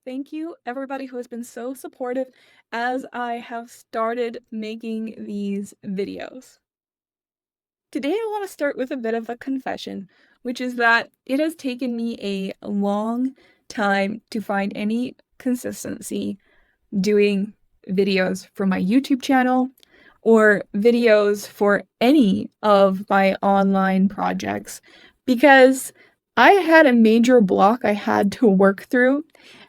Thank you, everybody who has been so supportive as I have started making these videos. Today, I want to start with a bit of a confession, which is that it has taken me a long time to find any consistency doing videos for my YouTube channel or videos for any of my online projects because I had a major block I had to work through,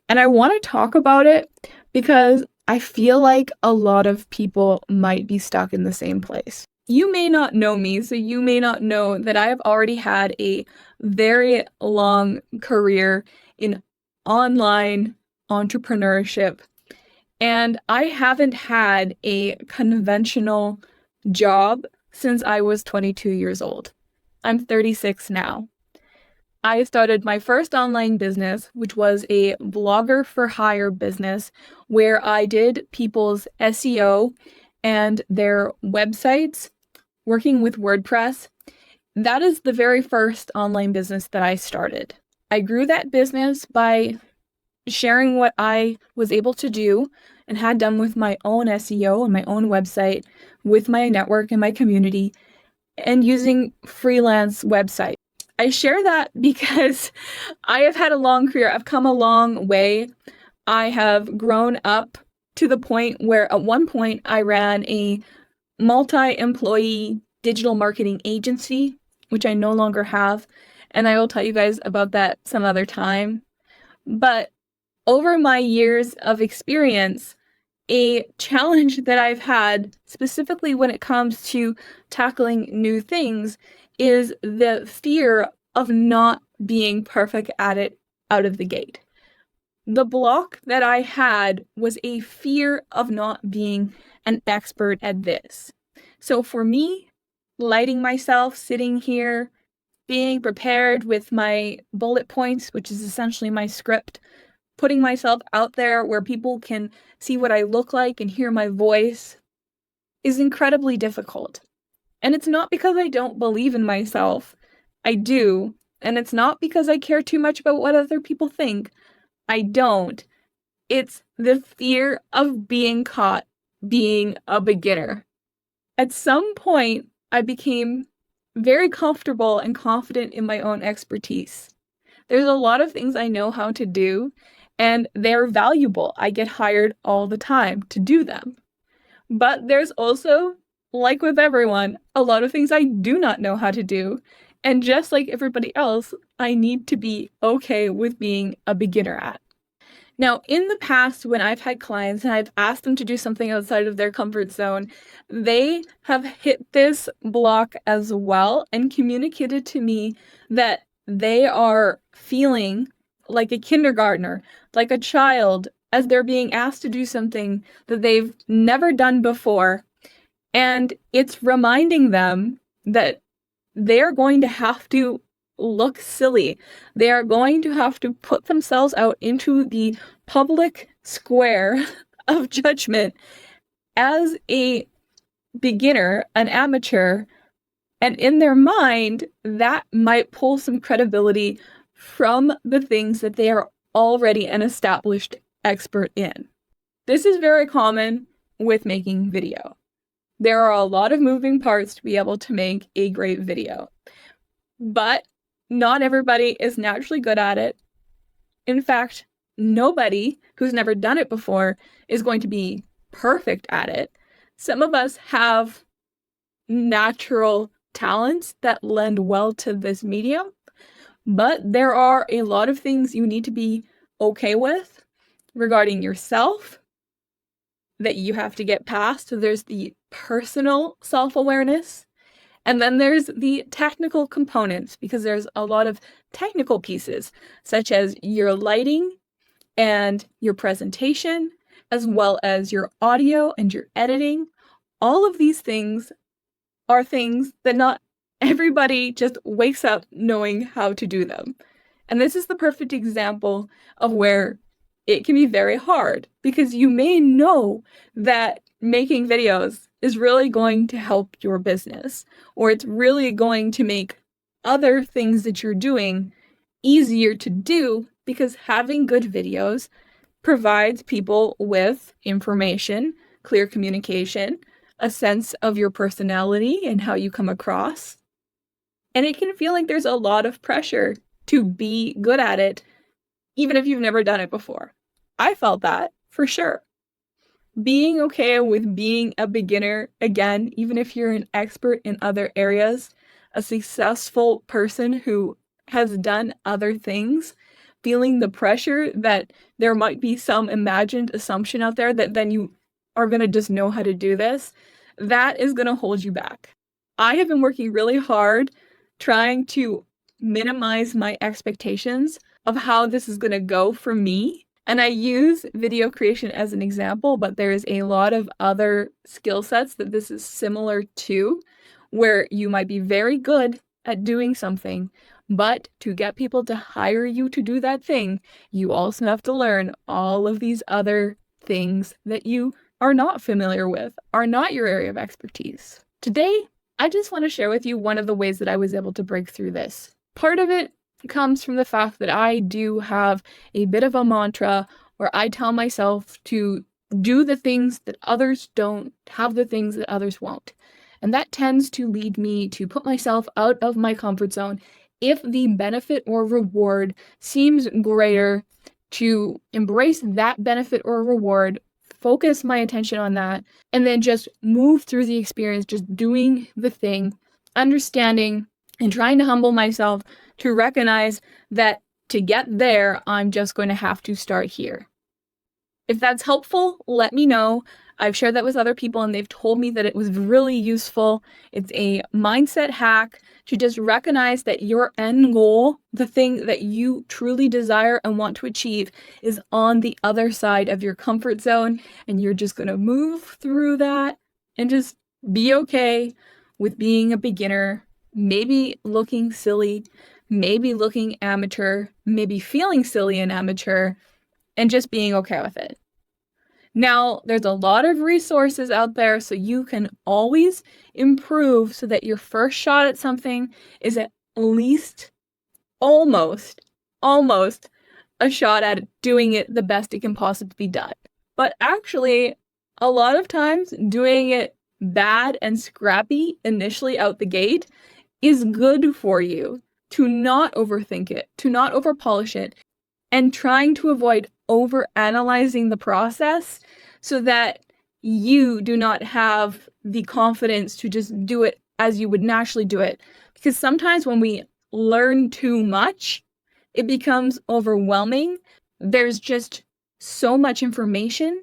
and I want to talk about it because I feel like a lot of people might be stuck in the same place. You may not know me, so you may not know that I have already had a very long career in online entrepreneurship, and I haven't had a conventional job since I was 22 years old. I'm 36 now. I started my first online business, which was a blogger for hire business, where I did people's SEO and their websites, working with WordPress. That is the very first online business that I started. I grew that business by sharing what I was able to do and had done with my own SEO and my own website, with my network and my community, and using freelance websites. I share that because I have had a long career. I've come a long way. I have grown up to the point where at one point I ran a multi-employee digital marketing agency, which I no longer have, and I will tell you guys about that some other time. But over my years of experience, a challenge that I've had, specifically when it comes to tackling new things, is the fear of not being perfect at it out of the gate. The block that I had was a fear of not being an expert at this. So for me, lighting myself, sitting here, being prepared with my bullet points, which is essentially my script, putting myself out there where people can see what I look like and hear my voice, is incredibly difficult. And it's not because I don't believe in myself. I do. And it's not because I care too much about what other people think. I don't. It's the fear of being caught being a beginner. At some point, I became very comfortable and confident in my own expertise. There's a lot of things I know how to do, and they're valuable. I get hired all the time to do them. But there's also, like with everyone, a lot of things I do not know how to do. And just like everybody else, I need to be okay with being a beginner at. Now, in the past, when I've had clients and I've asked them to do something outside of their comfort zone, they have hit this block as well and communicated to me that they are feeling like a kindergartner, like a child, as they're being asked to do something that they've never done before. And it's reminding them that they're going to have to look silly. They are going to have to put themselves out into the public square of judgment as a beginner, an amateur, and in their mind, that might pull some credibility from the things that they are already an established expert in. This is very common with making video. There are a lot of moving parts to be able to make a great video, but not everybody is naturally good at it. In fact, nobody who's never done it before is going to be perfect at it. Some of us have natural talents that lend well to this medium, but there are a lot of things you need to be okay with regarding yourself that you have to get past. So there's the personal self-awareness, and then there's the technical components, because there's a lot of technical pieces, such as your lighting and your presentation, as well as your audio and your editing. All of these things are things that not everybody just wakes up knowing how to do them. And this is the perfect example of where it can be very hard, because you may know that making videos is really going to help your business, or it's really going to make other things that you're doing easier to do, because having good videos provides people with information, clear communication, a sense of your personality and how you come across. And it can feel like there's a lot of pressure to be good at it, even if you've never done it before. I felt that for sure. Being okay with being a beginner, again, even if you're an expert in other areas, a successful person who has done other things, feeling the pressure that there might be some imagined assumption out there that then you are going to just know how to do this, that is going to hold you back. I have been working really hard trying to minimize my expectations of how this is going to go for me. And I use video creation as an example, but there is a lot of other skill sets that this is similar to, where you might be very good at doing something, but to get people to hire you to do that thing, you also have to learn all of these other things that you are not familiar with, are not your area of expertise. Today, I just want to share with you one of the ways that I was able to break through this. Part of it comes from the fact that I do have a bit of a mantra where I tell myself to do the things that others don't, have the things that others won't. And that tends to lead me to put myself out of my comfort zone if the benefit or reward seems greater, to embrace that benefit or reward, focus my attention on that, and then just move through the experience, just doing the thing, understanding and trying to humble myself to recognize that to get there, I'm just going to have to start here. If that's helpful, let me know. I've shared that with other people and they've told me that it was really useful. It's a mindset hack to just recognize that your end goal, the thing that you truly desire and want to achieve, is on the other side of your comfort zone, and you're just going to move through that and just be okay with being a beginner, maybe looking silly, maybe looking amateur, maybe feeling silly and amateur, and just being okay with it. Now, there's a lot of resources out there, so you can always improve so that your first shot at something is at least almost a shot at doing it the best it can possibly be done. But actually, a lot of times doing it bad and scrappy initially out the gate is good for you. To not overthink it, to not overpolish it, and trying to avoid overanalyzing the process so that you do not have the confidence to just do it as you would naturally do it. Because sometimes when we learn too much, it becomes overwhelming. There's just so much information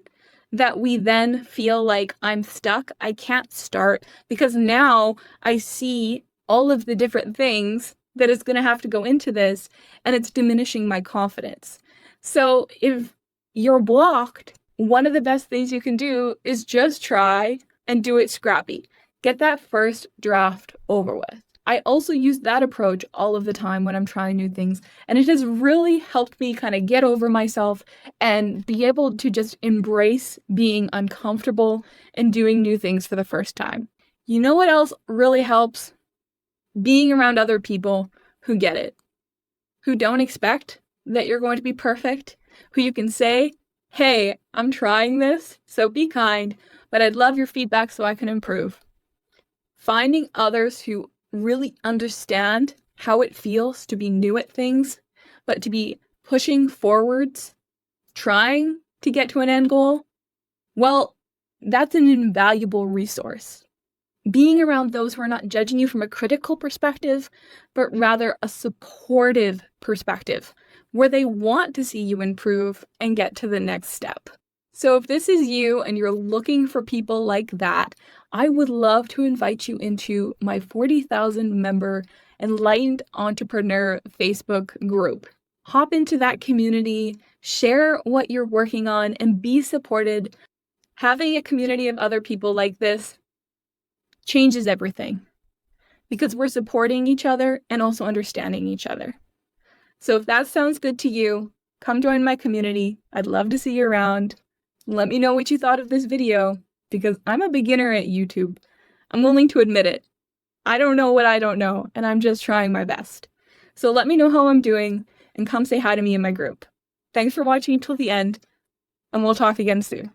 that we then feel like I'm stuck. I can't start because now I see all of the different things that is going to have to go into this, and it's diminishing my confidence. So if you're blocked, one of the best things you can do is just try and do it scrappy. Get that first draft over with. I also use that approach all of the time when I'm trying new things, and it has really helped me kind of get over myself and be able to just embrace being uncomfortable and doing new things for the first time. You know what else really helps? Being around other people who get it, who don't expect that you're going to be perfect, who you can say, hey, I'm trying this, so be kind, but I'd love your feedback so I can improve. Finding others who really understand how it feels to be new at things, but to be pushing forwards, trying to get to an end goal, well, that's an invaluable resource. Being around those who are not judging you from a critical perspective, but rather a supportive perspective, where they want to see you improve and get to the next step. So if this is you and you're looking for people like that, I would love to invite you into my 40,000 member Enlightened Entrepreneur Facebook group. Hop into that community, share what you're working on, and be supported. Having a community of other people like this changes everything because we're supporting each other and also understanding each other. So if that sounds good to you, come join my community. I'd love to see you around. Let me know what you thought of this video because I'm a beginner at YouTube. I'm willing to admit it. I don't know what I don't know, and I'm just trying my best. So let me know how I'm doing and come say hi to me in my group. Thanks for watching until the end. and we'll talk again soon.